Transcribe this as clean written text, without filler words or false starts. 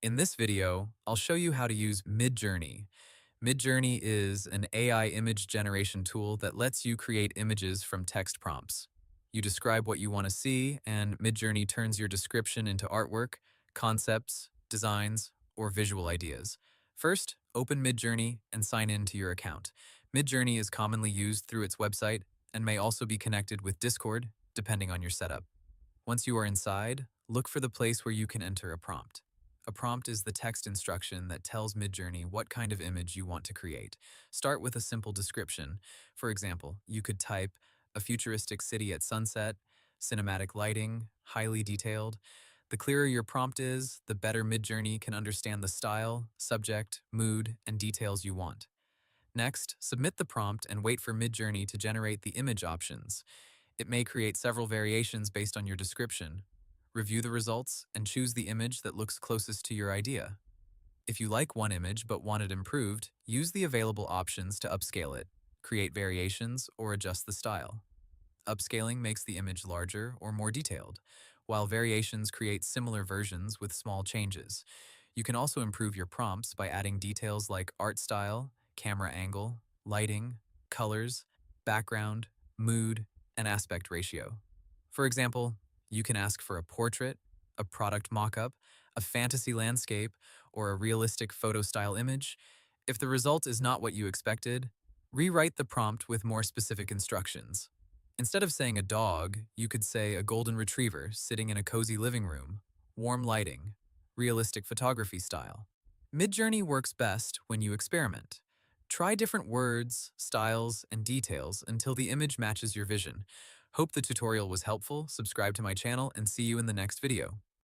In this video, I'll show you how to use Midjourney. Midjourney is an AI image generation tool that lets you create images from text prompts. You describe what you want to see, and Midjourney turns your description into artwork, concepts, designs, or visual ideas. First, open Midjourney and sign in to your account. Midjourney is commonly used through its website and may also be connected with Discord, depending on your setup. Once you are inside, look for the place where you can enter a prompt. A prompt is the text instruction that tells Midjourney what kind of image you want to create. Start with a simple description. For example, you could type a futuristic city at sunset, cinematic lighting, highly detailed. The clearer your prompt is, the better Midjourney can understand the style, subject, mood, and details you want. Next, submit the prompt and wait for Midjourney to generate the image options. It may create several variations based on your description. Review the results and choose the image that looks closest to your idea. If you like one image but want it improved, use the available options to upscale it, create variations, or adjust the style. Upscaling makes the image larger or more detailed, while variations create similar versions with small changes. You can also improve your prompts by adding details like art style, camera angle, lighting, colors, background, mood, and aspect ratio. For example, you can ask for a portrait, a product mock-up, a fantasy landscape, or a realistic photo-style image. If the result is not what you expected, rewrite the prompt with more specific instructions. Instead of saying a dog, you could say a golden retriever sitting in a cozy living room, warm lighting, realistic photography style. Midjourney works best when you experiment. Try different words, styles, and details until the image matches your vision. Hope the tutorial was helpful, subscribe to my channel, and see you in the next video.